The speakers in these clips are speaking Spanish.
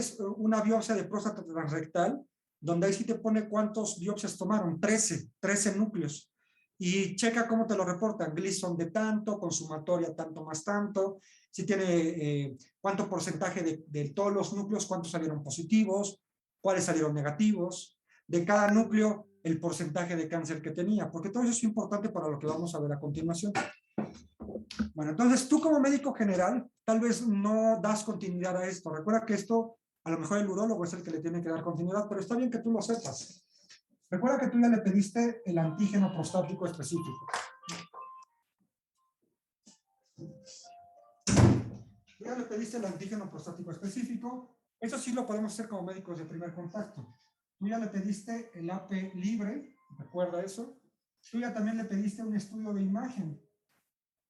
es una biopsia de próstata transrectal, donde ahí sí te pone cuántos biopsias tomaron, 13 núcleos. Y checa cómo te lo reportan, Gleason de tanto, consumatoria tanto más tanto, si tiene cuánto porcentaje de todos los núcleos, cuántos salieron positivos, cuáles salieron negativos, de cada núcleo el porcentaje de cáncer que tenía, porque todo eso es importante para lo que vamos a ver a continuación. Bueno, entonces tú como médico general tal vez no das continuidad a esto. Recuerda que esto, a lo mejor el urólogo es el que le tiene que dar continuidad, pero está bien que tú lo sepas. Recuerda que tú ya le pediste el antígeno prostático específico. Ya le pediste el antígeno prostático específico. Eso sí lo podemos hacer como médicos de primer contacto. Tú ya le pediste el AP libre, ¿recuerda eso? Tú ya también le pediste un estudio de imagen,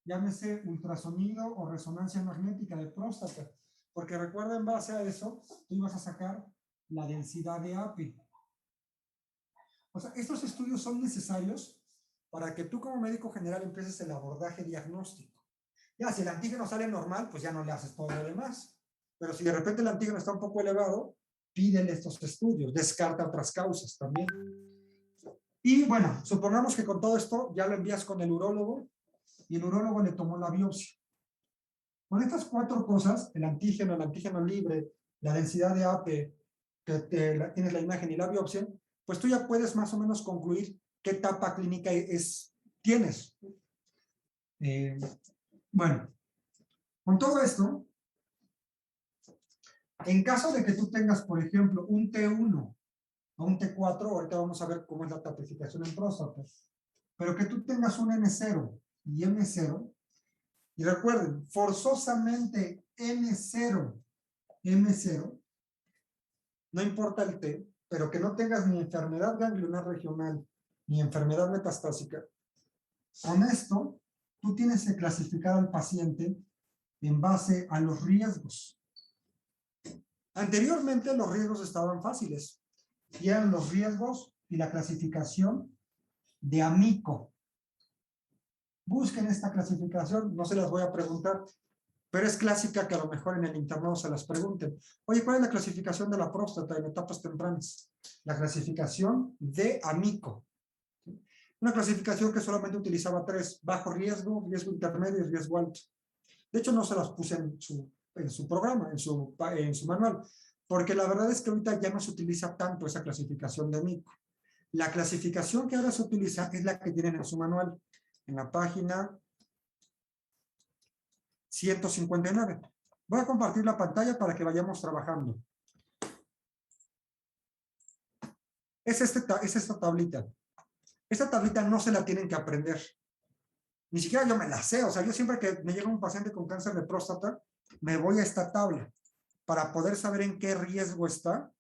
llámese ultrasonido o resonancia magnética de próstata, porque recuerda, en base a eso, tú ibas a sacar la densidad de AP. O sea, estos estudios son necesarios para que tú como médico general empieces el abordaje diagnóstico. Ya, si el antígeno sale normal, pues ya no le haces todo lo demás. Pero si de repente el antígeno está un poco elevado, pídele estos estudios, descarta otras causas también. Y bueno, supongamos que con todo esto ya lo envías con el urólogo y el urólogo le tomó la biopsia. Con estas 4 cosas, el antígeno libre, la densidad de AP, que tienes la imagen y la biopsia, pues tú ya puedes más o menos concluir qué etapa clínica tienes. Bueno, con todo esto, en caso de que tú tengas, por ejemplo, un T1 o un T4, ahorita vamos a ver cómo es la tapificación en próstata, pero que tú tengas un M0 y M0, y recuerden, forzosamente M0, no importa el T, pero que no tengas ni enfermedad ganglionar regional, ni enfermedad metastásica. Con esto, tú tienes que clasificar al paciente en base a los riesgos. Anteriormente los riesgos estaban fáciles, y eran los riesgos y la clasificación de AMICO. Busquen esta clasificación, no se las voy a preguntar, pero es clásica que a lo mejor en el internado se las pregunten. Oye, ¿cuál es la clasificación de la próstata en etapas tempranas? La clasificación de AMICO. Una clasificación que solamente utilizaba 3, bajo riesgo, riesgo intermedio y riesgo alto. De hecho, no se las puse en su programa, en su manual, porque la verdad es que ahorita ya no se utiliza tanto esa clasificación de AMICO. La clasificación que ahora se utiliza es la que tienen en su manual, en la página 159. Voy a compartir la pantalla para que vayamos trabajando. Es esta tablita. Esta tablita no se la tienen que aprender. Ni siquiera yo me la sé. O sea, yo siempre que me llega un paciente con cáncer de próstata, me voy a esta tabla para poder saber en qué riesgo está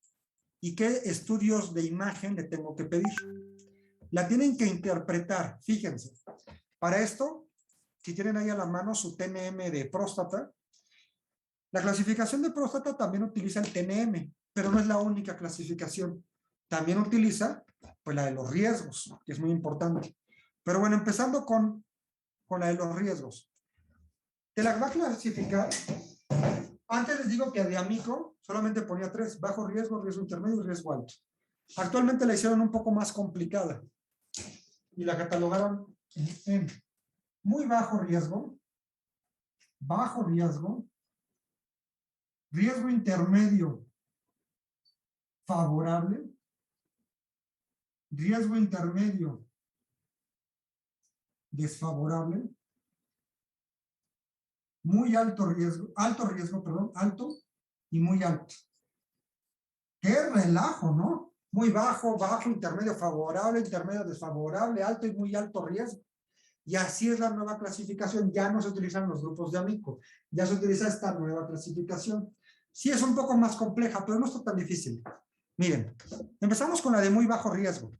y qué estudios de imagen le tengo que pedir. La tienen que interpretar, fíjense. Para esto, si tienen ahí a la mano su TNM de próstata, la clasificación de próstata también utiliza el TNM, pero no es la única clasificación. También utiliza pues, la de los riesgos, que es muy importante. Pero bueno, empezando con la de los riesgos. Te la va a clasificar. Antes les digo que de AMICO solamente ponía 3, bajo riesgo, riesgo intermedio y riesgo alto. Actualmente la hicieron un poco más complicada y la catalogaron en muy bajo riesgo, riesgo intermedio favorable, riesgo intermedio desfavorable, muy alto riesgo, alto y muy alto. ¡Qué relajo!, ¿no? Muy bajo, intermedio favorable, intermedio desfavorable, alto y muy alto riesgo. Y así es la nueva clasificación. Ya no se utilizan los grupos de AMICO, ya se utiliza esta nueva clasificación. Sí es un poco más compleja, pero no está tan difícil. Miren, empezamos con la de muy bajo riesgo.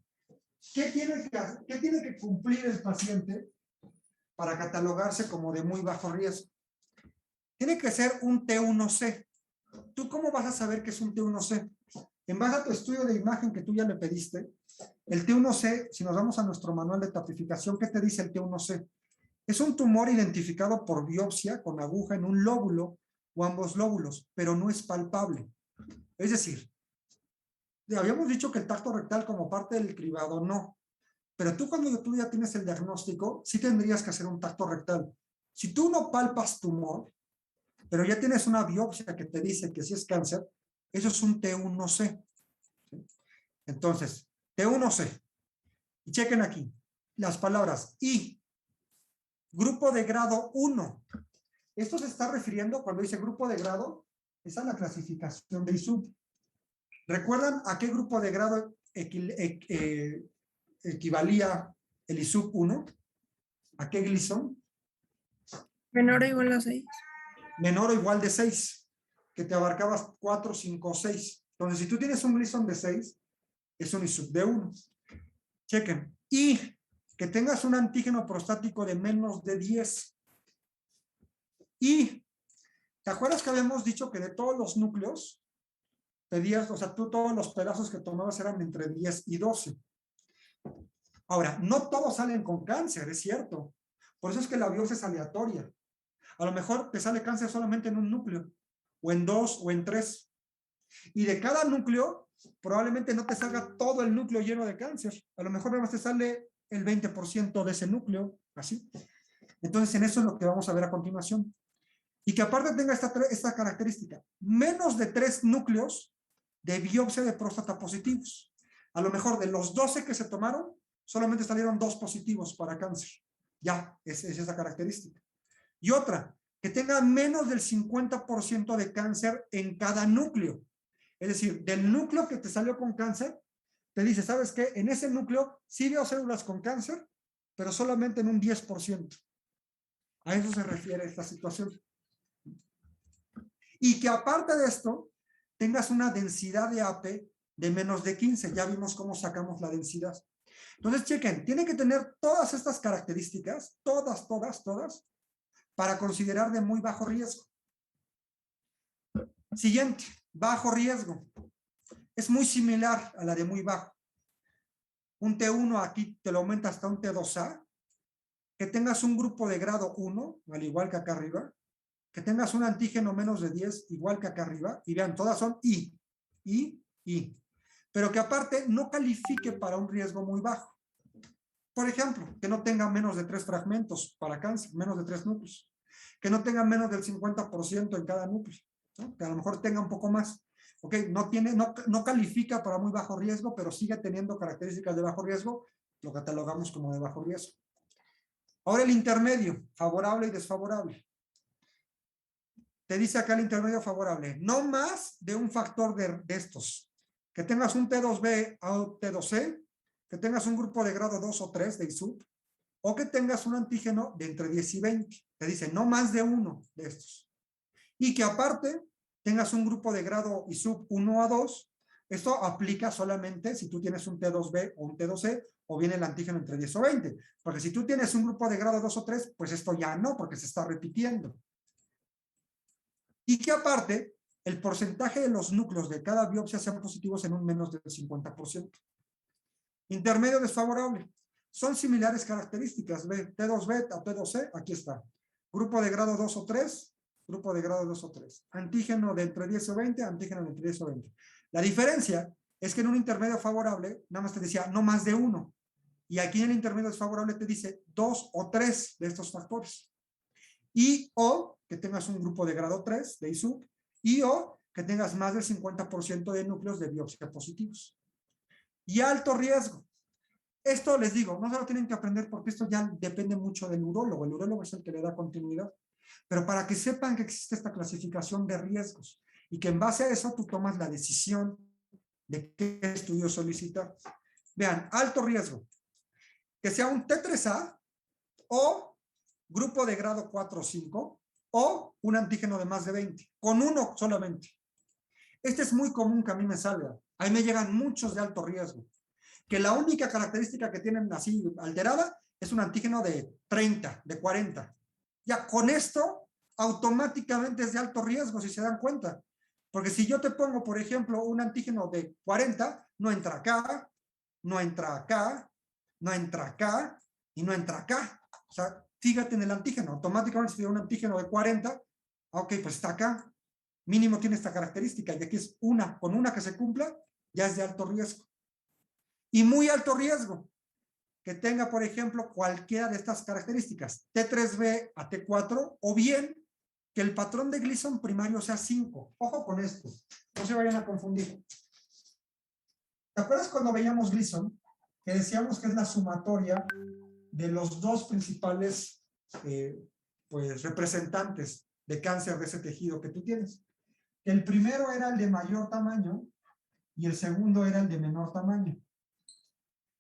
¿Qué tiene que cumplir el paciente para catalogarse como de muy bajo riesgo? Tiene que ser un T1C. ¿Tú cómo vas a saber que es un T1C? En base a tu estudio de imagen que tú ya le pediste, el T1C, si nos vamos a nuestro manual de tapificación, ¿qué te dice el T1C? Es un tumor identificado por biopsia con aguja en un lóbulo o ambos lóbulos, pero no es palpable. Es decir, habíamos dicho que el tacto rectal como parte del cribado no, pero cuando tú ya tienes el diagnóstico, sí tendrías que hacer un tacto rectal. Si tú no palpas tumor, pero ya tienes una biopsia que te dice que sí es cáncer, eso es un T1C. Entonces, T1C. Y chequen aquí las palabras I, grupo de grado 1. Esto se está refiriendo, cuando dice grupo de grado, es a la clasificación de ISUP. ¿Recuerdan a qué grupo de grado equivalía el ISUP 1? ¿A qué Gleason? Menor o igual a 6. Menor o igual de 6, que te abarcabas 4, 5, 6. Entonces, si tú tienes un Gleason de 6, es un ISUP de 1. Chequen. Y que tengas un antígeno prostático de menos de 10. Y, ¿te acuerdas que habíamos dicho que de todos los núcleos, pedías, o sea, tú todos los pedazos que tomabas eran entre 10 y 12? Ahora, no todos salen con cáncer, es cierto. Por eso es que la biopsia es aleatoria. A lo mejor te sale cáncer solamente en un núcleo, o en 2, o en 3. Y de cada núcleo, probablemente no te salga todo el núcleo lleno de cáncer. A lo mejor nada más te sale el 20% de ese núcleo, así. Entonces, en eso es lo que vamos a ver a continuación. Y que aparte tenga esta característica, menos de 3 núcleos de biopsia de próstata positivos. A lo mejor de los 12 que se tomaron, solamente salieron 2 positivos para cáncer. Ya, es esa característica. Y otra, que tenga menos del 50% de cáncer en cada núcleo. Es decir, del núcleo que te salió con cáncer, te dice, ¿sabes qué? En ese núcleo sí veo células con cáncer, pero solamente en un 10%. A eso se refiere esta situación. Y que aparte de esto, tengas una densidad de AP de menos de 15. Ya vimos cómo sacamos la densidad. Entonces, chequen, tiene que tener todas estas características, todas, para considerar de muy bajo riesgo. Siguiente, bajo riesgo. Es muy similar a la de muy bajo. Un T1 aquí te lo aumenta hasta un T2A. Que tengas un grupo de grado 1, al igual que acá arriba. Que tengas un antígeno menos de 10, igual que acá arriba. Y vean, todas son I. Pero que aparte no califique para un riesgo muy bajo. Por ejemplo, que no tenga menos de 3 fragmentos para cáncer, menos de 3 núcleos. Que no tenga menos del 50% en cada núcleo, ¿no? Que a lo mejor tenga un poco más. Okay, no califica para muy bajo riesgo, pero sigue teniendo características de bajo riesgo, lo catalogamos como de bajo riesgo. Ahora el intermedio, favorable y desfavorable. Te dice acá el intermedio favorable, no más de un factor de estos. Que tengas un T2B o T2C, que tengas un grupo de grado 2 o 3 de ISUP, o que tengas un antígeno de entre 10 y 20. Te dice no más de uno de estos. Y que aparte tengas un grupo de grado ISUP 1 a 2. Esto aplica solamente si tú tienes un T2B o un T2C, o viene el antígeno entre 10 o 20. Porque si tú tienes un grupo de grado 2 o 3, pues esto ya no, porque se está repitiendo. Y que aparte, el porcentaje de los núcleos de cada biopsia sean positivos en un menos del 50%. Intermedio desfavorable. Son similares características. T2B a T2C, aquí está. Grupo de grado 2 o 3, grupo de grado 2 o 3. Antígeno de entre 10 o 20, antígeno de entre 10 o 20. La diferencia es que en un intermedio favorable, nada más te decía no más de uno. Y aquí en el intermedio desfavorable te dice 2 o 3 de estos factores. Y o que tengas un grupo de grado 3 de ISUP, y o que tengas más del 50% de núcleos de biopsia positivos. Y alto riesgo. Esto les digo, no se lo tienen que aprender porque esto ya depende mucho del urólogo. El urólogo es el que le da continuidad. Pero para que sepan que existe esta clasificación de riesgos y que en base a eso tú tomas la decisión de qué estudio solicitar. Vean, alto riesgo. Que sea un T3A o grupo de grado 4 o 5 o un antígeno de más de 20, con uno solamente. Este es muy común que a mí me salga. Ahí me llegan muchos de alto riesgo. Que la única característica que tienen así alterada es un antígeno de 30, de 40. Ya con esto, automáticamente es de alto riesgo, si se dan cuenta. Porque si yo te pongo, por ejemplo, un antígeno de 40, no entra acá, no entra acá, no entra acá y no entra acá. O sea, fíjate en el antígeno. Automáticamente si tiene un antígeno de 40, ok, pues está acá. mínimo tiene esta característica, y aquí es una, con una que se cumpla, ya es de alto riesgo. Y muy alto riesgo, que tenga, por ejemplo, cualquiera de estas características, T3B a T4, o bien que el patrón de Gleason primario sea 5. Ojo con esto, no se vayan a confundir. ¿Te acuerdas cuando veíamos Gleason? Que decíamos que es la sumatoria de los dos principales pues, representantes de cáncer de ese tejido que tú tienes. El primero era el de mayor tamaño y el segundo era el de menor tamaño.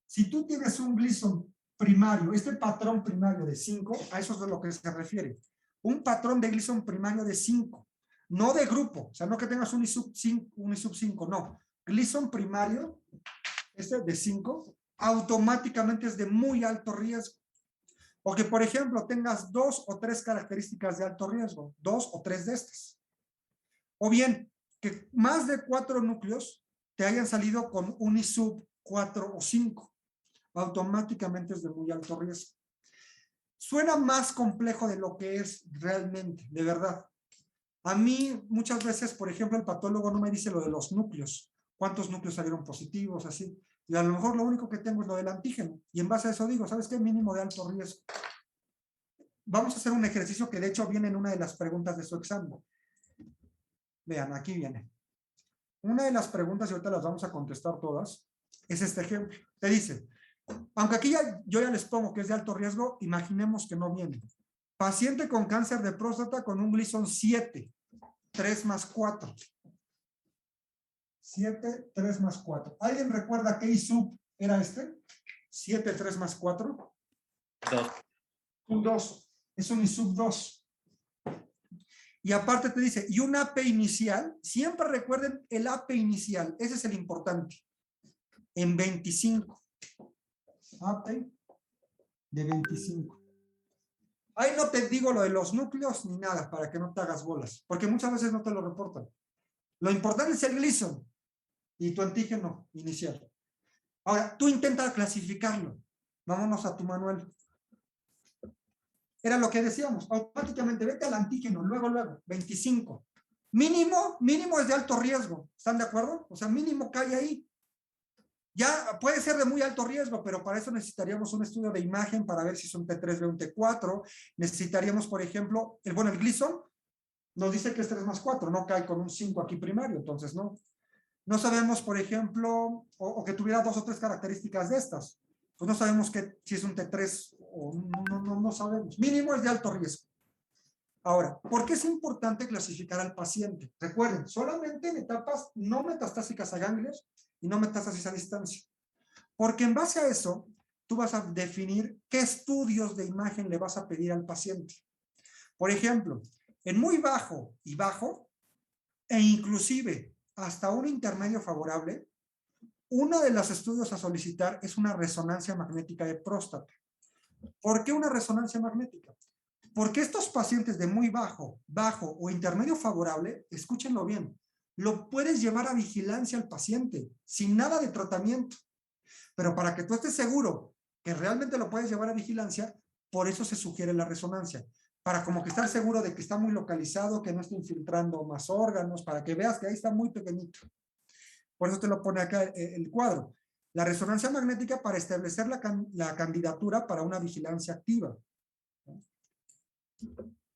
Si tú tienes un Gleason primario, este patrón primario de 5, a eso es de lo que se refiere. Un patrón de Gleason primario de 5, no de grupo, o sea, no que tengas un ISUB 5, no. Gleason primario, este de 5, automáticamente es de muy alto riesgo. O que, por ejemplo, tengas 2 o 3 características de alto riesgo, 2 o 3 de estas. O bien, que más de 4 núcleos te hayan salido con un ISUB 4 o 5. Automáticamente es de muy alto riesgo. Suena más complejo de lo que es realmente, de verdad. A mí muchas veces, por ejemplo, el patólogo no me dice lo de los núcleos, cuántos núcleos salieron positivos, así. Y a lo mejor lo único que tengo es lo del antígeno. Y en base a eso digo, ¿sabes qué? Mínimo de alto riesgo. Vamos a hacer un ejercicio que de hecho viene en una de las preguntas de su examen. Vean, aquí viene. Una de las preguntas, y ahorita las vamos a contestar todas, es este ejemplo. Te dice, aunque aquí yo ya les pongo que es de alto riesgo, imaginemos que no viene. Paciente con cáncer de próstata con un Gleason 7, 3 más 4. 7, 3 más 4. ¿Alguien recuerda qué ISUB era este? 7, 3 más 4. 2. Un 2. Es un ISUB 2. Y aparte te dice, y un AP inicial, siempre recuerden el AP inicial, ese es el importante, en 25. AP de 25. Ahí no te digo lo de los núcleos ni nada, para que no te hagas bolas, porque muchas veces no te lo reportan. Lo importante es el Gleason y tu antígeno inicial. Ahora, tú intenta clasificarlo. Vámonos a tu manual. Era lo que decíamos, automáticamente vete al antígeno, luego, 25. Mínimo es de alto riesgo, ¿están de acuerdo? O sea, mínimo cae ahí. Ya puede ser de muy alto riesgo, pero para eso necesitaríamos un estudio de imagen para ver si es un T3B o un T4. Necesitaríamos, por ejemplo, el Gleason nos dice que es 3 más 4, no cae con un 5 aquí primario, entonces no. No sabemos, por ejemplo, o que tuviera 2 o 3 características de estas. Pues no sabemos si es un T3 o no sabemos. Mínimo es de alto riesgo. Ahora, ¿por qué es importante clasificar al paciente? Recuerden, solamente en etapas no metastásicas a ganglios y no metástasis a distancia. Porque en base a eso, tú vas a definir qué estudios de imagen le vas a pedir al paciente. Por ejemplo, en muy bajo y bajo, e inclusive hasta un intermedio favorable, uno de los estudios a solicitar es una resonancia magnética de próstata. ¿Por qué una resonancia magnética? Porque estos pacientes de muy bajo o intermedio favorable, escúchenlo bien, lo puedes llevar a vigilancia al paciente sin nada de tratamiento. Pero para que tú estés seguro que realmente lo puedes llevar a vigilancia, por eso se sugiere la resonancia. Para como que estar seguro de que está muy localizado, que no está infiltrando más órganos, para que veas que ahí está muy pequeñito. Por eso te lo pone acá el cuadro. La resonancia magnética para establecer la candidatura para una vigilancia activa.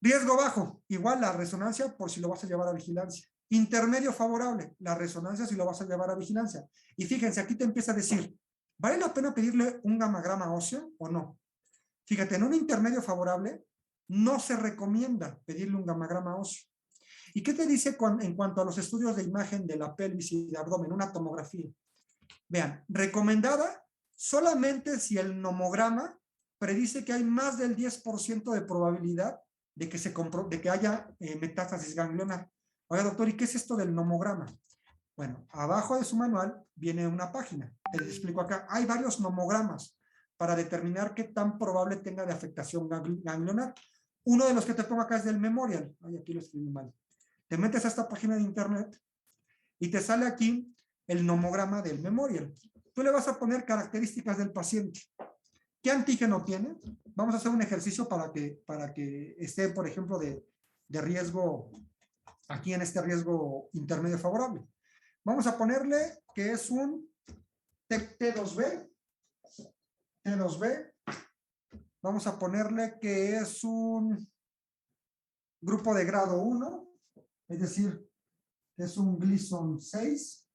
Riesgo bajo, igual la resonancia por si lo vas a llevar a vigilancia. Intermedio favorable, la resonancia si lo vas a llevar a vigilancia. Y fíjense, aquí te empieza a decir, ¿vale la pena pedirle un gamagrama óseo o no? Fíjate, en un intermedio favorable no se recomienda pedirle un gamagrama óseo. ¿Y qué te dice en cuanto a los estudios de imagen de la pelvis y de abdomen, una tomografía? Vean, recomendada solamente si el nomograma predice que hay más del 10% de probabilidad de que haya metástasis ganglionar. Oiga, doctor, ¿y qué es esto del nomograma? Bueno, abajo de su manual viene una página. Te explico acá. Hay varios nomogramas para determinar qué tan probable tenga de afectación ganglionar. Uno de los que te pongo acá es del Memorial. Ay, aquí lo escribí mal. Te metes a esta página de internet y te sale aquí el nomograma del Memorial. Tú le vas a poner características del paciente. ¿Qué antígeno tiene? Vamos a hacer un ejercicio para que esté, por ejemplo, de riesgo aquí en este riesgo intermedio favorable. Vamos a ponerle que es un T2B. T2B. Vamos a ponerle que es un grupo de grado 1, es decir, que es un Gleason 6,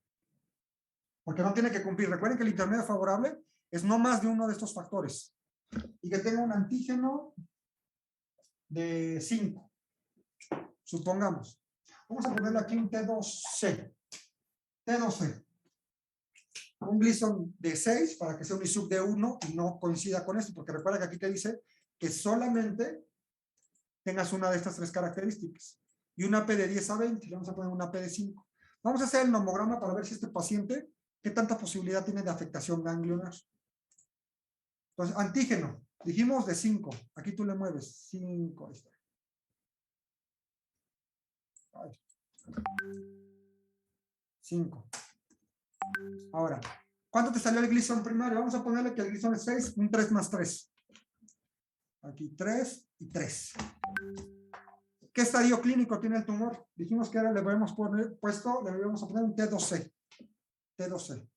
porque no tiene que cumplir. Recuerden que el intermedio favorable es no más de uno de estos factores y que tenga un antígeno de 5, supongamos. Vamos a ponerle aquí un T2C. T2C. Un Gleason de 6 para que sea un ISUB de 1 y no coincida con esto, porque recuerda que aquí te dice que solamente tengas una de estas tres características. Y una P de 10 a 20, vamos a poner una P de 5. Vamos a hacer el nomograma para ver si este paciente, qué tanta posibilidad tiene de afectación ganglionar. Entonces, antígeno, dijimos de 5. Aquí tú le mueves 5. Ahí está. 5. Ahora, ¿cuánto te salió el Gleason primario? Vamos a ponerle que el Gleason es 6, un 3 más 3. Aquí 3 y 3. ¿Qué estadio clínico tiene el tumor? Dijimos que ahora le habíamos puesto, le habíamos a poner un T2C. T2C.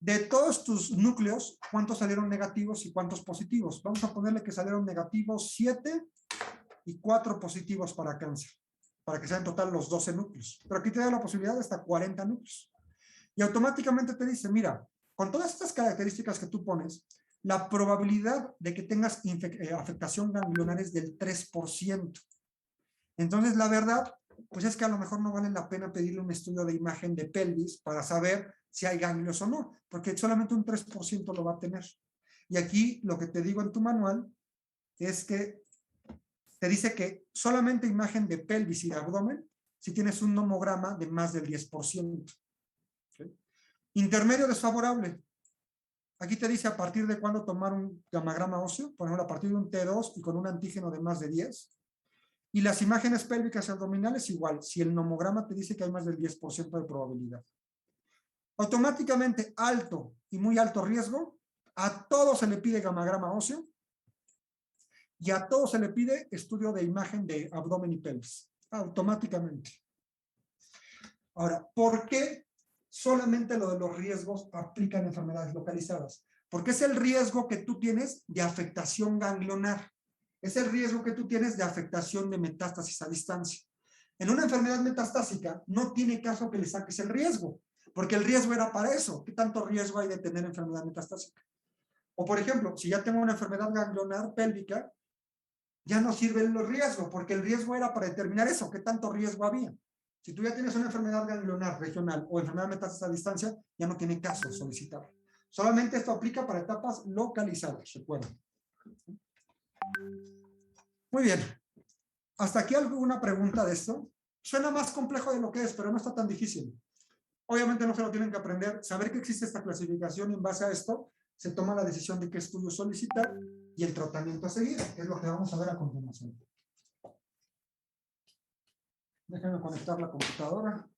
De todos tus núcleos, ¿cuántos salieron negativos y cuántos positivos? Vamos a ponerle que salieron negativos 7 y 4 positivos para cáncer, para que sean en total los 12 núcleos. Pero aquí te da la posibilidad de hasta 40 núcleos. Y automáticamente te dice, mira, con todas estas características que tú pones, la probabilidad de que tengas afectación ganglionar es del 3%. Entonces, la verdad, pues es que a lo mejor no vale la pena pedirle un estudio de imagen de pelvis para saber si hay ganglios o no, porque solamente un 3% lo va a tener. Y aquí lo que te digo en tu manual es que te dice que solamente imagen de pelvis y de abdomen si tienes un nomograma de más del 10%. ¿Okay? Intermedio desfavorable. Aquí te dice a partir de cuándo tomar un gamagrama óseo, por ejemplo, a partir de un T2 y con un antígeno de más de 10. Y las imágenes pélvicas y abdominales igual, si el nomograma te dice que hay más del 10% de probabilidad. Automáticamente alto y muy alto riesgo, a todos se le pide gamagrama óseo y a todos se le pide estudio de imagen de abdomen y pelvis. Automáticamente. Ahora, ¿por qué solamente lo de los riesgos aplica en enfermedades localizadas? Porque es el riesgo que tú tienes de afectación ganglionar. Es el riesgo que tú tienes de afectación de metástasis a distancia. En una enfermedad metastásica no tiene caso que le saques el riesgo, porque el riesgo era para eso. ¿Qué tanto riesgo hay de tener enfermedad metastásica? O por ejemplo, si ya tengo una enfermedad ganglionar pélvica, ya no sirve el riesgo, porque el riesgo era para determinar eso, qué tanto riesgo había. Si tú ya tienes una enfermedad ganglionar regional o enfermedad metástasis a distancia, ya no tiene caso solicitar. Solamente esto aplica para etapas localizadas, recuerden. Muy bien. ¿Hasta aquí alguna pregunta de esto? Suena más complejo de lo que es, pero no está tan difícil. Obviamente no se lo tienen que aprender. Saber que existe esta clasificación y en base a esto se toma la decisión de qué estudio solicitar y el tratamiento a seguir, que es lo que vamos a ver a continuación. Déjenme conectar la computadora.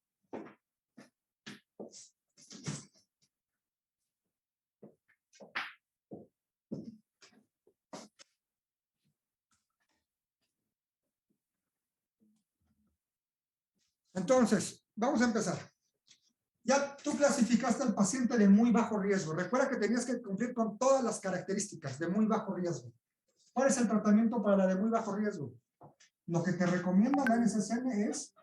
Entonces, vamos a empezar. Ya tú clasificaste al paciente de muy bajo riesgo. Recuerda que tenías que cumplir con todas las características de muy bajo riesgo. ¿Cuál es el tratamiento para la de muy bajo riesgo? Lo que te recomienda la NCCN es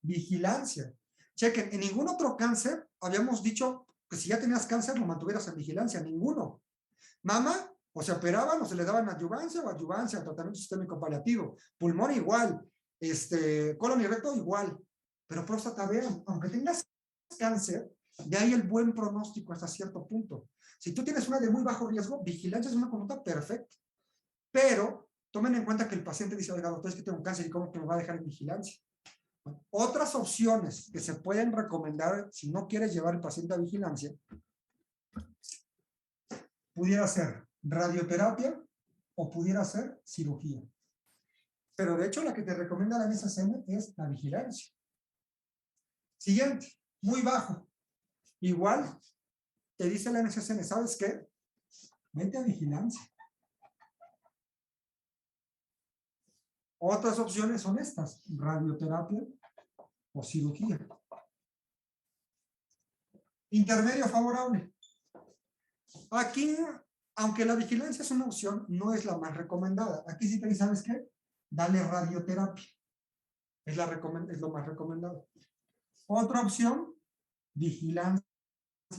vigilancia. Chequen, en ningún otro cáncer habíamos dicho que si ya tenías cáncer lo mantuvieras en vigilancia. Ninguno. Mama, o se operaban o se le daban adyuvancia o adjuvancia, tratamiento sistémico paliativo. Pulmón igual. Colon y recto igual. Pero próstata, vean, aunque tengas cáncer, de ahí el buen pronóstico hasta cierto punto. Si tú tienes una de muy bajo riesgo, vigilancia es una conducta perfecta. Pero tomen en cuenta que el paciente dice, oiga, doctor, es que tengo un cáncer y cómo que me va a dejar en vigilancia. Bueno, otras opciones que se pueden recomendar si no quieres llevar al paciente a vigilancia, pudiera ser radioterapia o pudiera ser cirugía. Pero de hecho la que te recomienda la NCCN es la vigilancia. Siguiente, muy bajo. Igual te dice la NCCN, ¿sabes qué? Vete a vigilancia. Otras opciones son estas, radioterapia o cirugía. Intermedio favorable. Aquí, aunque la vigilancia es una opción, no es la más recomendada. Aquí sí te dicen, ¿sabes qué? Dale radioterapia. Es lo más recomendado. Otra opción, vigilancia,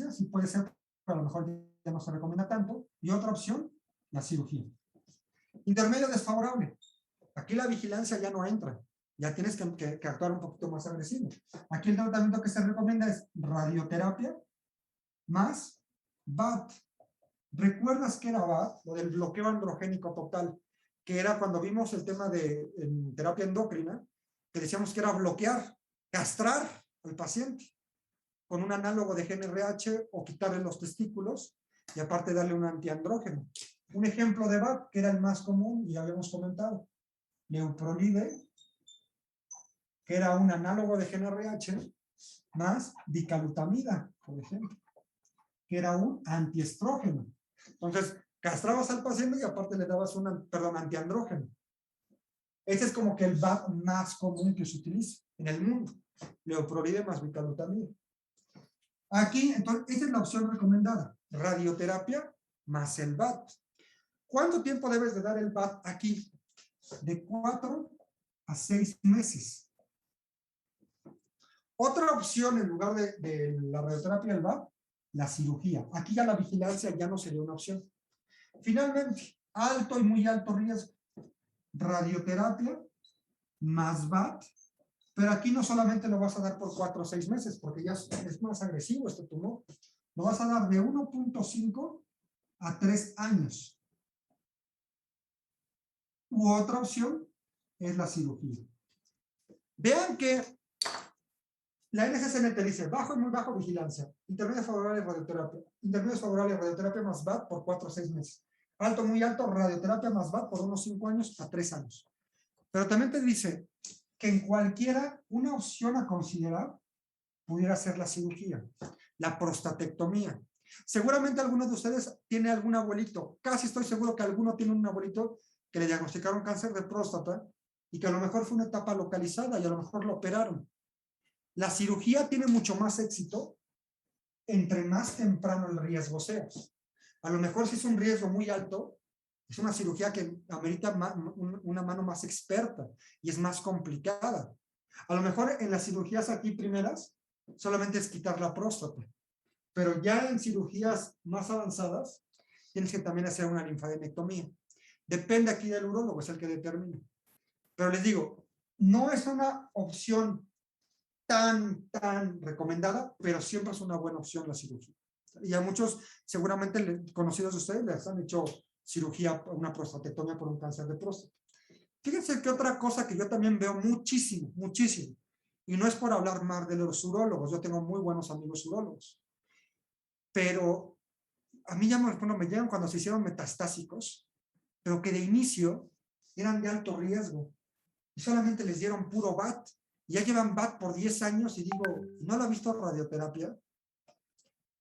sí puede ser, pero a lo mejor ya no se recomienda tanto. Y otra opción, la cirugía. Intermedio desfavorable. Aquí la vigilancia ya no entra. Ya tienes que actuar un poquito más agresivo. Aquí el tratamiento que se recomienda es radioterapia más BAT. ¿Recuerdas qué era BAT? Lo del bloqueo androgénico total, que era cuando vimos el tema de terapia endocrina, que decíamos que era bloquear, castrar al paciente con un análogo de GnRH o quitarle los testículos y aparte darle un antiandrógeno. Un ejemplo de BAT, que era el más común y habíamos comentado, Leuprolide, que era un análogo de GnRH más dicalutamida, por ejemplo, que era un antiestrógeno. Entonces, castrabas al paciente y aparte le dabas antiandrógeno. Ese es como que el BAT más común que se utiliza en el mundo. Leuprolide más dicalutamida. Aquí, entonces, esa es la opción recomendada. Radioterapia más el BAT. ¿Cuánto tiempo debes de dar el BAT aquí? De 4 a 6 meses. Otra opción en lugar de la radioterapia del BAT, la cirugía. Aquí ya la vigilancia ya no sería una opción. Finalmente, alto y muy alto riesgo. Radioterapia más BAT, pero aquí no solamente lo vas a dar por 4 o 6 meses, porque ya es más agresivo este tumor. Lo vas a dar de 1.5 a 3 años. U otra opción es la cirugía. Vean que la NCCN te dice bajo y muy bajo vigilancia, intermedio favorable radioterapia, intermedio favorable radioterapia más BAT por 4 o 6 meses, alto muy alto radioterapia más BAT por unos 5 años a 3 años. Pero también te dice que en cualquiera, una opción a considerar pudiera ser la cirugía, la prostatectomía. Seguramente alguno de ustedes tiene algún abuelito, casi estoy seguro que alguno tiene un abuelito que le diagnosticaron cáncer de próstata y que a lo mejor fue una etapa localizada y a lo mejor lo operaron. La cirugía tiene mucho más éxito entre más temprano el riesgo sea. A lo mejor si es un riesgo muy alto, es una cirugía que amerita una mano más experta y es más complicada. A lo mejor en las cirugías aquí primeras solamente es quitar la próstata, pero ya en cirugías más avanzadas tienes que también hacer una linfadenectomía. Depende aquí del urólogo, es el que determina. Pero les digo, no es una opción tan recomendada, pero siempre es una buena opción la cirugía. Y a muchos, seguramente conocidos de ustedes, les han hecho cirugía, una prostatectomía por un cáncer de próstata. Fíjense que otra cosa que yo también veo muchísimo, y no es por hablar más de los urólogos, yo tengo muy buenos amigos urólogos, pero a mí ya me llegan cuando se hicieron metastásicos, pero que de inicio eran de alto riesgo, y solamente les dieron puro BAT, y ya llevan BAT por 10 años, y digo, ¿no lo ha visto radioterapia?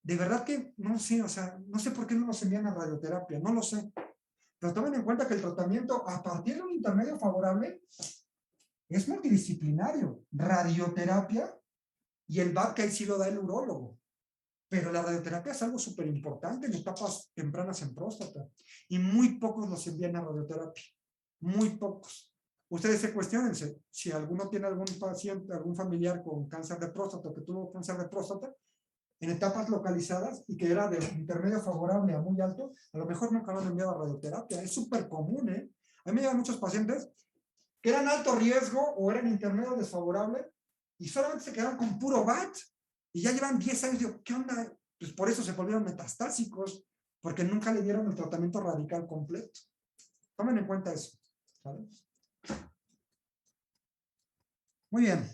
De verdad que no sé, o sea, no sé por qué no nos envían a radioterapia, no lo sé. Pero tomen en cuenta que el tratamiento, a partir de un intermedio favorable, es multidisciplinario. Radioterapia y el BAT que ahí sí lo da el urólogo. Pero la radioterapia es algo súper importante en etapas tempranas en próstata. Y muy pocos los envían a radioterapia. Muy pocos. Ustedes se cuestionense, si alguno tiene algún paciente, algún familiar con cáncer de próstata o que tuvo cáncer de próstata, en etapas localizadas y que era de intermedio favorable a muy alto, a lo mejor nunca lo han enviado a radioterapia. Es súper común, ¿eh? A mí me llegan muchos pacientes que eran alto riesgo o eran intermedio desfavorable y solamente se quedaron con puro BAT y ya llevan 10 años. Digo, ¿qué onda? Pues por eso se volvieron metastásicos, porque nunca le dieron el tratamiento radical completo. Tomen en cuenta eso, ¿vale? Muy bien.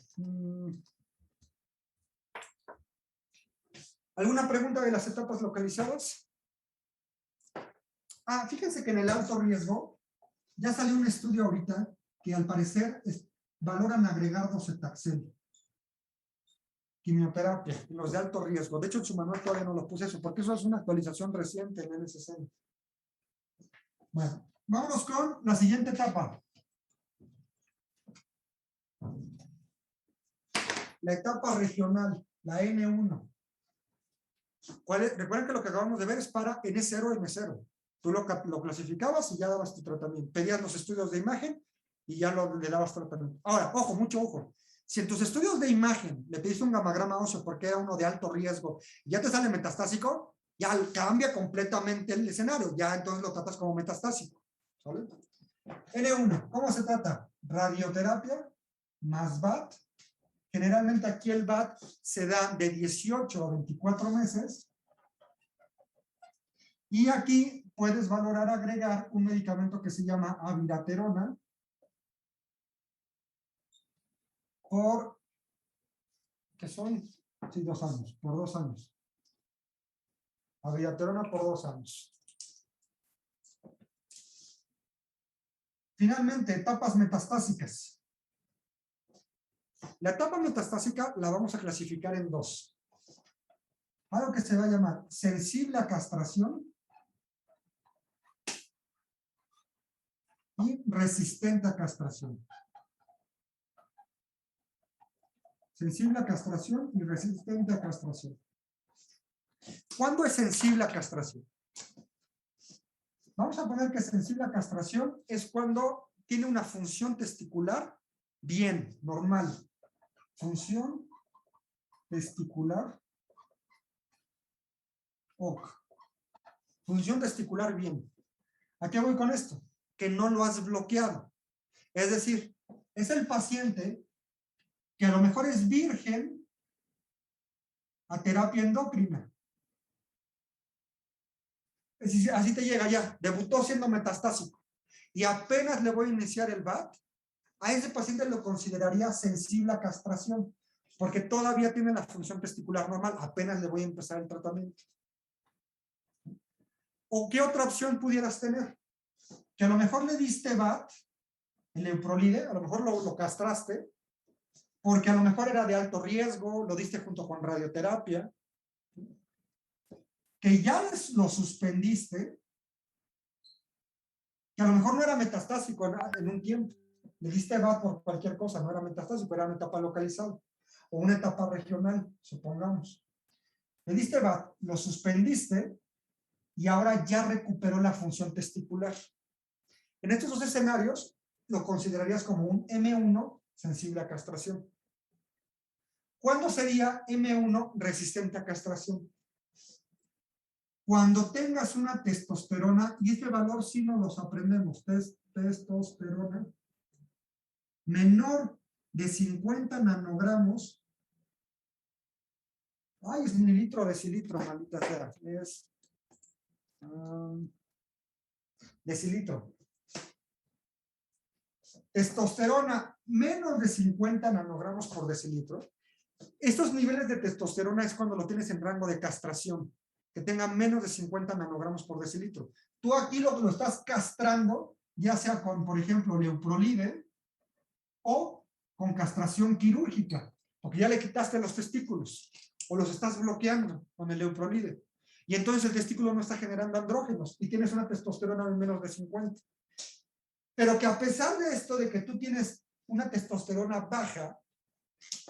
¿Alguna pregunta de las etapas localizadas? Fíjense que en el alto riesgo ya salió un estudio ahorita que al parecer valoran agregar docetaxel, quimioterapia, los de alto riesgo. De hecho, en su manual todavía no lo puse eso, porque eso es una actualización reciente en NCCN. Bueno, vámonos con la siguiente etapa. la etapa regional, la N1. Recuerden que lo que acabamos de ver es para N0, M0. Tú lo clasificabas y ya dabas tu tratamiento. Pedías los estudios de imagen y ya le dabas tratamiento. Ahora, ojo, mucho ojo. Si en tus estudios de imagen le pediste un gamagrama óseo porque era uno de alto riesgo y ya te sale metastásico, ya cambia completamente el escenario. Ya entonces lo tratas como metastásico. ¿Sale? N1, ¿cómo se trata? Radioterapia más BAT. Generalmente aquí el BAT se da de 18 a 24 meses. Y aquí puedes valorar agregar un medicamento que se llama abiraterona por, ¿qué son? Sí, 2 años, por 2 años. Abiraterona por 2 años. Finalmente, etapas metastásicas. La etapa metastásica la vamos a clasificar en 2. Algo que se va a llamar sensible a castración y resistente a castración. Sensible a castración y resistente a castración. ¿Cuándo es sensible a castración? Vamos a poner que sensible a castración es cuando tiene una función testicular bien, normal. Función testicular OK. Función testicular bien. ¿A qué voy con esto? Que no lo has bloqueado. Es decir, es el paciente que a lo mejor es virgen a terapia endocrina. Así te llega ya, debutó siendo metastásico y apenas le voy a iniciar el BAT, a ese paciente lo consideraría sensible a castración, porque todavía tiene la función testicular normal, apenas le voy a empezar el tratamiento. ¿O qué otra opción pudieras tener? Que a lo mejor le diste BAT, el Euprolide, a lo mejor lo castraste, porque a lo mejor era de alto riesgo, lo diste junto con radioterapia, que ya lo suspendiste, que a lo mejor no era metastásico en un tiempo, le diste BAT por cualquier cosa, no era metastásico, era una etapa localizada, o una etapa regional, supongamos. Le diste BAT, lo suspendiste, y ahora ya recuperó la función testicular. En estos 2 escenarios, lo considerarías como un M1 sensible a castración. ¿Cuándo sería M1 resistente a castración? Cuando tengas una testosterona, y este valor sí no los aprendemos, testosterona, menor de 50 nanogramos, ay, es mililitro o decilitro, maldita sea, es decilitro. Testosterona menos de 50 nanogramos por decilitro. Estos niveles de testosterona es cuando lo tienes en rango de castración, que tenga menos de 50 nanogramos por decilitro. Tú aquí lo estás castrando, ya sea con, por ejemplo, Leuprolide o con castración quirúrgica, porque ya le quitaste los testículos o los estás bloqueando con el Leuprolide. Y entonces el testículo no está generando andrógenos y tienes una testosterona de menos de 50. Pero que a pesar de esto, de que tú tienes una testosterona baja,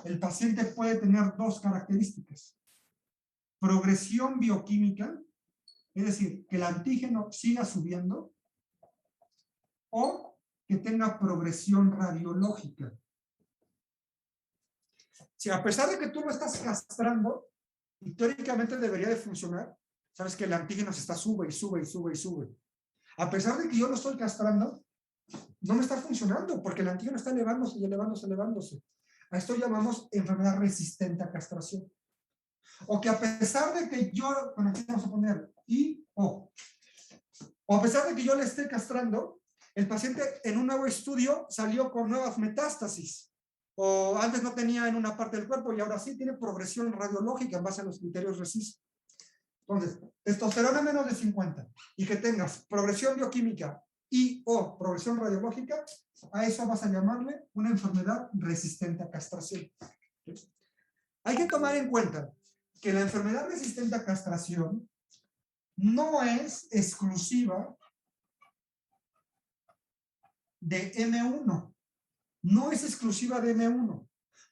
el paciente puede tener 2 características. Progresión bioquímica, es decir, que el antígeno siga subiendo, o que tenga progresión radiológica. Si a pesar de que tú lo estás castrando, y teóricamente debería de funcionar, sabes que el antígeno se está sube y sube y sube y sube. A pesar de que yo lo estoy castrando, no me está funcionando, porque el antígeno está elevándose y elevándose, elevándose. A esto llamamos enfermedad resistente a castración. O que a pesar de que yo, bueno, aquí vamos a poner o a pesar de que yo le esté castrando, el paciente en un nuevo estudio salió con nuevas metástasis. O antes no tenía en una parte del cuerpo y ahora sí tiene progresión radiológica en base a los criterios RECIST. Entonces, testosterona menos de 50 y que tengas progresión bioquímica o progresión radiológica, a eso vas a llamarle una enfermedad resistente a castración. Hay que tomar en cuenta que la enfermedad resistente a castración no es exclusiva de M1. No es exclusiva de M1.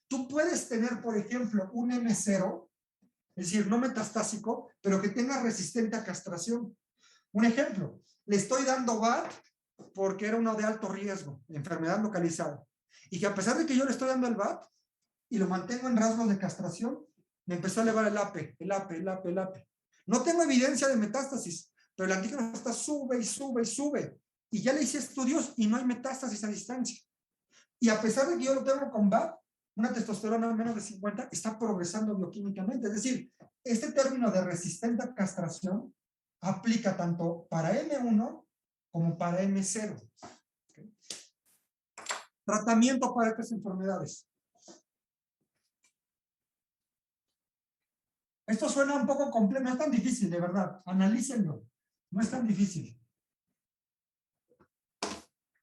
Tú puedes tener, por ejemplo, un M0, es decir, no metastásico, pero que tenga resistente a castración. Un ejemplo, le estoy dando BAT porque era uno de alto riesgo, enfermedad localizada. Y que a pesar de que yo le estoy dando el BAT y lo mantengo en rasgos de castración, me empezó a elevar el AP. No tengo evidencia de metástasis, pero el antígeno está sube y sube y sube. Y ya le hice estudios y no hay metástasis a distancia. Y a pesar de que yo lo tengo con BAT, una testosterona menos de 50 está progresando bioquímicamente. Es decir, este término de resistente a castración aplica tanto para M1 como para M0. ¿Okay? Tratamiento para estas enfermedades. Esto suena un poco complejo, no es tan difícil, de verdad. Analícenlo. No es tan difícil.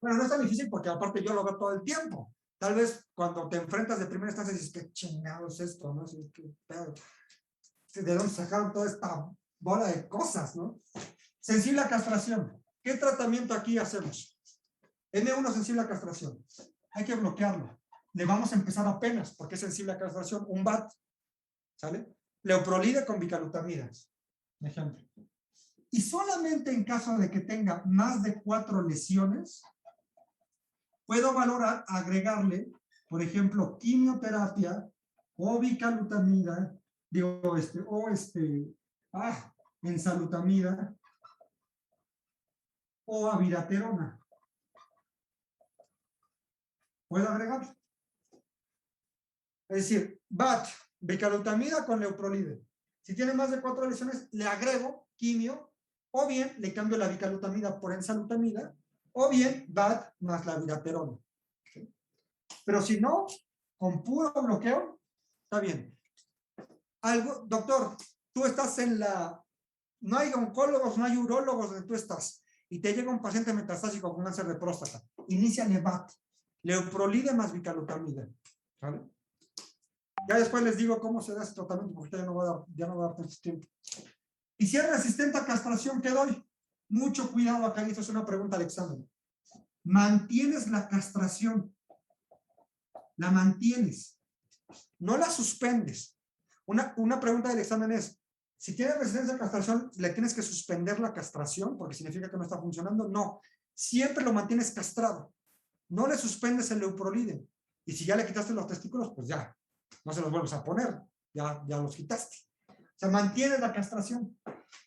Bueno, no es tan difícil porque aparte yo lo veo todo el tiempo. Tal vez cuando te enfrentas de primera instancia dices, ¿qué chingados es esto? ¿No? ¿De dónde sacaron toda esta bola de cosas? ¿No? Sensible a castración. ¿Qué tratamiento aquí hacemos? M1 sensible a castración. Hay que bloquearlo. Le vamos a empezar apenas porque es sensible a castración. Un BAT. ¿Sale? Leuprolide con bicalutamida. Ejemplo. Y solamente en caso de que tenga más de 4 lesiones, puedo valorar agregarle, por ejemplo, quimioterapia o bicalutamida, enzalutamida o abiraterona. ¿Puedo agregar? Es decir, BAT, bicalutamida con leuprolide. Si tiene más de 4 lesiones, le agrego quimio, o bien le cambio la bicalutamida por enzalutamida, o bien BAT más la abiraterona. ¿Okay? Pero si no, con puro bloqueo, está bien. Algo, doctor, tú estás en la... No hay oncólogos, no hay urólogos donde tú estás. Y te llega un paciente metastásico con cáncer de próstata. Iníciale BAT, leuprolide más bicalutamida. ¿Vale? Ya después les digo cómo se da ese tratamiento, porque ya no va a dar tanto tiempo. Y si es resistente a castración, ¿qué doy? Mucho cuidado acá, esto es una pregunta al examen. ¿Mantienes la castración? La mantienes. No la suspendes. Una pregunta del examen es, si tienes resistencia a castración, ¿le tienes que suspender la castración? Porque significa que no está funcionando. No. Siempre lo mantienes castrado. No le suspendes el leuprolide. Y si ya le quitaste los testículos, pues ya. No se los vuelves a poner. Ya los quitaste. O sea, mantienes la castración.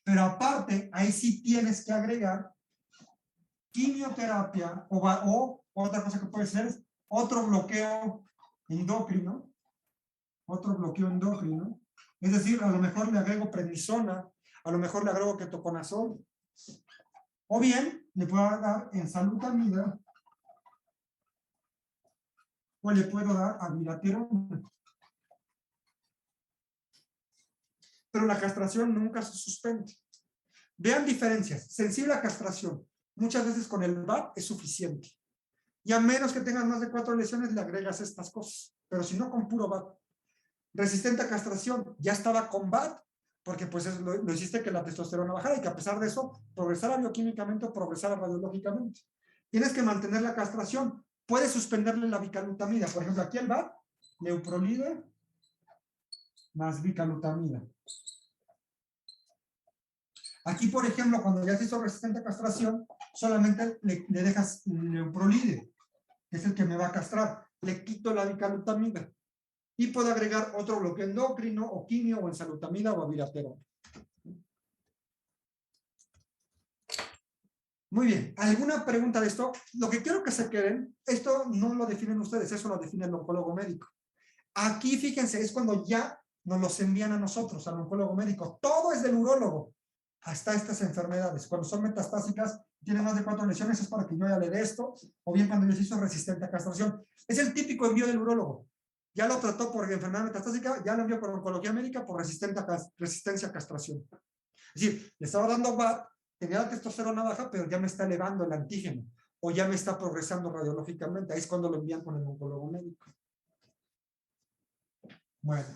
Pero aparte, ahí sí tienes que agregar quimioterapia o otra cosa que puede ser es otro bloqueo endocrino. Es decir, a lo mejor le agrego prednisona, a lo mejor le agrego ketoconazol. O bien, le puedo dar enzalutamida o le puedo dar abiraterona. Pero la castración nunca se suspende. Vean diferencias. Sensible a castración. Muchas veces con el BAT es suficiente. Y a menos que tengas más de 4 lesiones, le agregas estas cosas. Pero si no, con puro BAT. Resistente a castración. Ya estaba con BAT, porque pues lo hiciste que la testosterona bajara y que a pesar de eso, progresara bioquímicamente o progresara radiológicamente. Tienes que mantener la castración. Puedes suspenderle la bicalutamida. Por ejemplo, aquí el BAT, leuprolide más bicalutamida. Aquí, por ejemplo, cuando ya se hizo resistente a castración, solamente le dejas leuprolide, que es el que me va a castrar. Le quito la bicalutamida. Y puedo agregar otro bloqueo endocrino, o quimio, o enzalutamida, o abiraterona. Muy bien. ¿Alguna pregunta de esto? Lo que quiero que se queden, esto no lo definen ustedes, eso lo define el oncólogo médico. Aquí, fíjense, es cuando ya nos los envían a nosotros, al oncólogo médico. Todo es del urólogo. Hasta estas enfermedades. Cuando son metastásicas, tienen más de 4 lesiones, es para que yo ya le dé esto, o bien cuando les hizo resistente a castración. Es el típico envío del urólogo. Ya lo trató por enfermedad metastásica, ya lo envió por oncología médica por resistencia a castración. Es decir, le estaba dando BAT, tenía la testosterona baja, pero ya me está elevando el antígeno, o ya me está progresando radiológicamente. Ahí es cuando lo envían con el oncólogo médico. Bueno.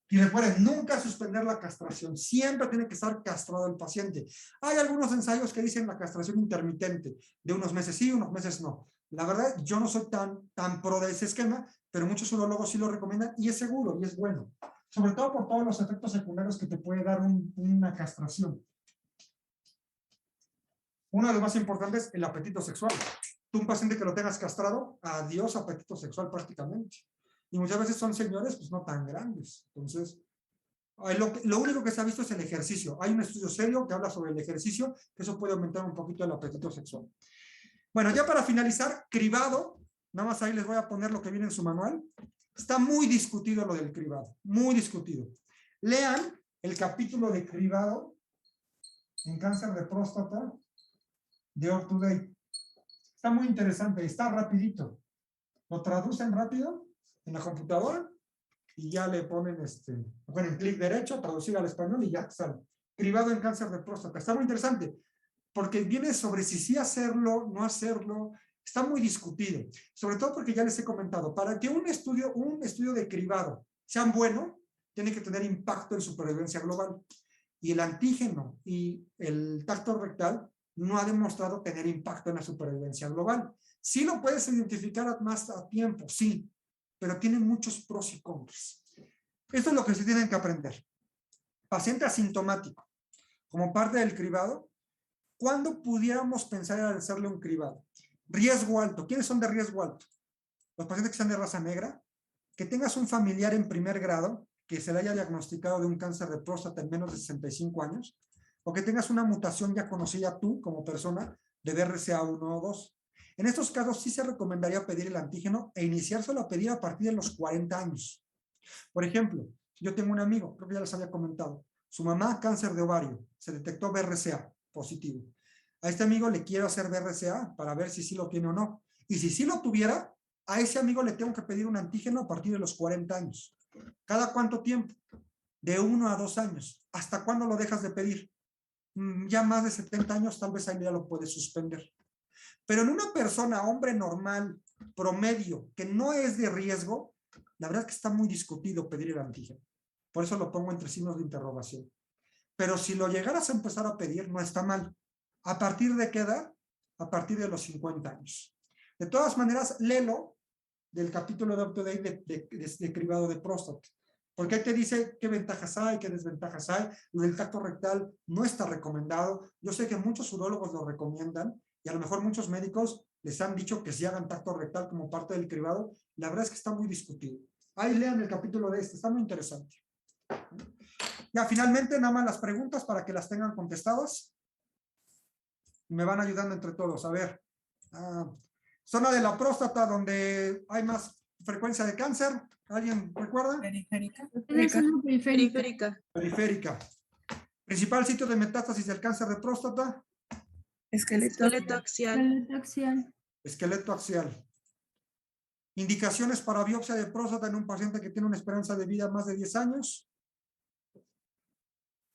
Y recuerden, nunca suspender la castración. Siempre tiene que estar castrado el paciente. Hay algunos ensayos que dicen la castración intermitente, de unos meses sí, unos meses no. La verdad, yo no soy tan pro de ese esquema, pero muchos urólogos sí lo recomiendan y es seguro y es bueno. Sobre todo por todos los efectos secundarios que te puede dar una castración. Uno de los más importantes, el apetito sexual. Tú, un paciente que lo tengas castrado, adiós apetito sexual prácticamente. Y muchas veces son señores, pues no tan grandes. Entonces, lo único que se ha visto es el ejercicio. Hay un estudio serio que habla sobre el ejercicio, que eso puede aumentar un poquito el apetito sexual. Bueno, ya para finalizar, cribado, nada más ahí les voy a poner lo que viene en su manual. Está muy discutido lo del cribado, muy discutido. Lean el capítulo de cribado en cáncer de próstata de Up to Date. Está muy interesante, está rapidito. Lo traducen rápido en la computadora y ya le ponen ponen clic derecho, traducir al español y ya sale. Cribado en cáncer de próstata. Está muy interesante porque viene sobre si sí hacerlo, no hacerlo. Está muy discutido. Sobre todo porque ya les he comentado, para que un estudio de cribado sea bueno, tiene que tener impacto en supervivencia global. Y el antígeno y el tacto rectal no ha demostrado tener impacto en la supervivencia global. Sí lo puedes identificar más a tiempo, sí, pero tiene muchos pros y contras. Esto es lo que se tienen que aprender. Paciente asintomático, como parte del cribado, ¿cuándo pudiéramos pensar en hacerle un cribado? Riesgo alto. ¿Quiénes son de riesgo alto? Los pacientes que sean de raza negra, que tengas un familiar en primer grado que se le haya diagnosticado de un cáncer de próstata en menos de 65 años, o que tengas una mutación ya conocida tú como persona de BRCA1 o 2. En estos casos sí se recomendaría pedir el antígeno e iniciárselo a pedir a partir de los 40 años. Por ejemplo, yo tengo un amigo, creo que ya les había comentado, su mamá cáncer de ovario, se detectó BRCA positivo. A este amigo le quiero hacer BRCA para ver si sí lo tiene o no. Y si sí lo tuviera, a ese amigo le tengo que pedir un antígeno a partir de los 40 años. ¿Cada cuánto tiempo? De 1 a 2 años. ¿Hasta cuándo lo dejas de pedir? Ya más de 70 años, tal vez ahí ya lo puedes suspender. Pero en una persona, hombre normal, promedio, que no es de riesgo, la verdad es que está muy discutido pedir el antígeno. Por eso lo pongo entre signos de interrogación. Pero si lo llegaras a empezar a pedir, no está mal. ¿A partir de qué edad? A partir de los 50 años. De todas maneras, léelo del capítulo de Up to Date de cribado de próstata. Porque ahí te dice qué ventajas hay, qué desventajas hay. Lo del tacto rectal no está recomendado. Yo sé que muchos urólogos lo recomiendan y a lo mejor muchos médicos les han dicho que sí hagan tacto rectal como parte del cribado. La verdad es que está muy discutido. Ahí lean el capítulo de está muy interesante. Ya, finalmente, nada más las preguntas para que las tengan contestadas. Me van ayudando entre todos. A ver, zona de la próstata donde hay más frecuencia de cáncer. ¿Alguien recuerda? Periférica. Periférica. Periférica. Principal sitio de metástasis del cáncer de próstata. Esqueleto. Axial. Esqueleto axial. Indicaciones para biopsia de próstata en un paciente que tiene una esperanza de vida más de 10 años.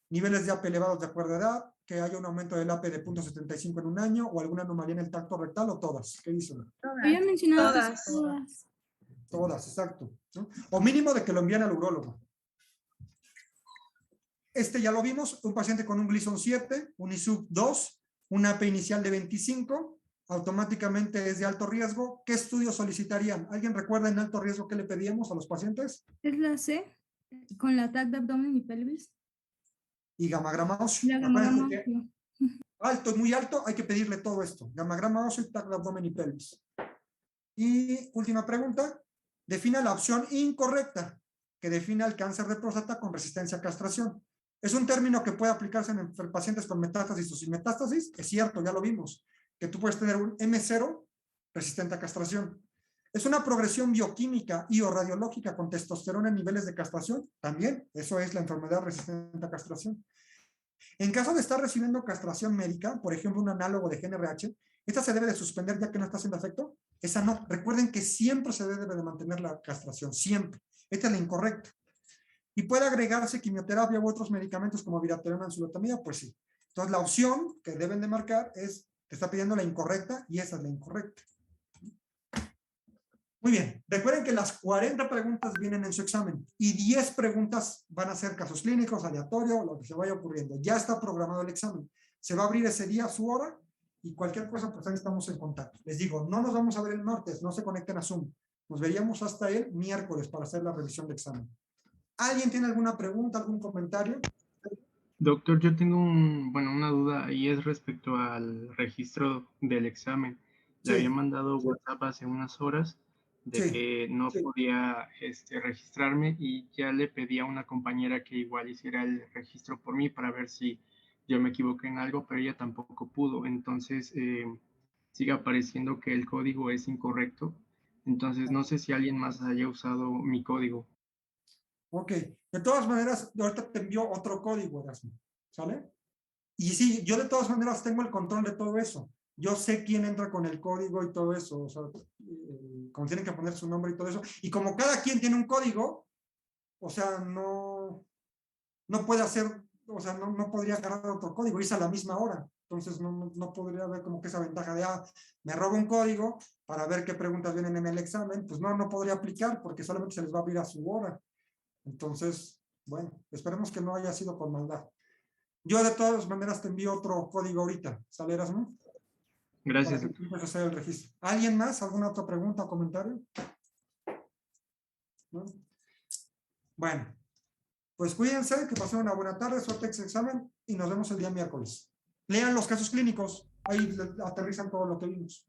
Niveles de AP elevados de acuerdo a edad, que haya un aumento del AP de 0.75 en un año o alguna anomalía en el tacto rectal o todas. ¿Qué dicen? Había mencionado Todas. Todas, exacto, ¿no? O mínimo de que lo envíen al urólogo. Ya lo vimos, un paciente con un Gleason 7, un ISUB 2, un AP inicial de 25, automáticamente es de alto riesgo. ¿Qué estudios solicitarían? ¿Alguien recuerda en alto riesgo qué le pedíamos a los pacientes? es la C, con la TAC de abdomen y pelvis. Y gamagrama óseo. La gamograma óseo. Alto, muy alto, hay que pedirle todo esto. Gamagrama óseo y TAC de abdomen y pelvis. Y última pregunta, defina la opción incorrecta que define el cáncer de próstata con resistencia a castración. Es un término que puede aplicarse en pacientes con metástasis o sin metástasis. Es cierto, ya lo vimos, que tú puedes tener un M0 resistente a castración. Es una progresión bioquímica y o radiológica con testosterona en niveles de castración. También, eso es la enfermedad resistente a castración. En caso de estar recibiendo castración médica, por ejemplo, un análogo de GnRH, ¿esta se debe de suspender ya que no está haciendo efecto? Esa no. Recuerden que siempre se debe de mantener la castración, siempre. Esta es la incorrecta. ¿Y puede agregarse quimioterapia u otros medicamentos como viratriptana, anzulotamida? Pues sí. Entonces, la opción que deben de marcar es, te está pidiendo la incorrecta y esa es la incorrecta. Muy bien. Recuerden que las 40 preguntas vienen en su examen y 10 preguntas van a ser casos clínicos, aleatorio, lo que se vaya ocurriendo. Ya está programado el examen. Se va a abrir ese día a su hora y cualquier cosa, pues ahí estamos en contacto. Les digo, no nos vamos a ver el martes, no se conecten a Zoom. Nos veríamos hasta el miércoles para hacer la revisión de examen. ¿Alguien tiene alguna pregunta, algún comentario? Doctor, yo tengo una duda y es respecto al registro del examen. Le Sí. había mandado WhatsApp hace unas horas de Sí. que no podía registrarme y ya le pedí a una compañera que igual hiciera el registro por mí para ver si yo me equivoqué en algo, pero ella tampoco pudo. Entonces, sigue apareciendo que el código es incorrecto. Entonces, no sé si alguien más haya usado mi código. Ok, de todas maneras, ahorita te envío otro código, Erasmo, ¿sale? Y sí, yo de todas maneras tengo el control de todo eso. Yo sé quién entra con el código y todo eso, o sea, como tienen que poner su nombre y todo eso. Y como cada quien tiene un código, o sea, no puede hacer, o sea, no podría agarrar otro código, irse a la misma hora. Entonces no podría haber como que esa ventaja de, me robo un código para ver qué preguntas vienen en el examen. Pues no podría aplicar porque solamente se les va a abrir a su hora. Entonces, bueno, esperemos que no haya sido con maldad. Yo de todas maneras te envío otro código ahorita. ¿Sale, Erasmo? Gracias, Para que doctor. puedas hacer el registro. ¿Alguien más? ¿Alguna otra pregunta o comentario? ¿No? Bueno, pues cuídense, que pasen una buena tarde, suerte en su examen y nos vemos el día miércoles. Lean los casos clínicos, ahí aterrizan todo lo que vimos.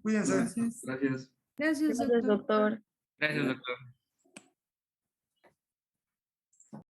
Cuídense. Gracias. Gracias. Gracias, Gracias, doctor. doctor. Gracias, doctor.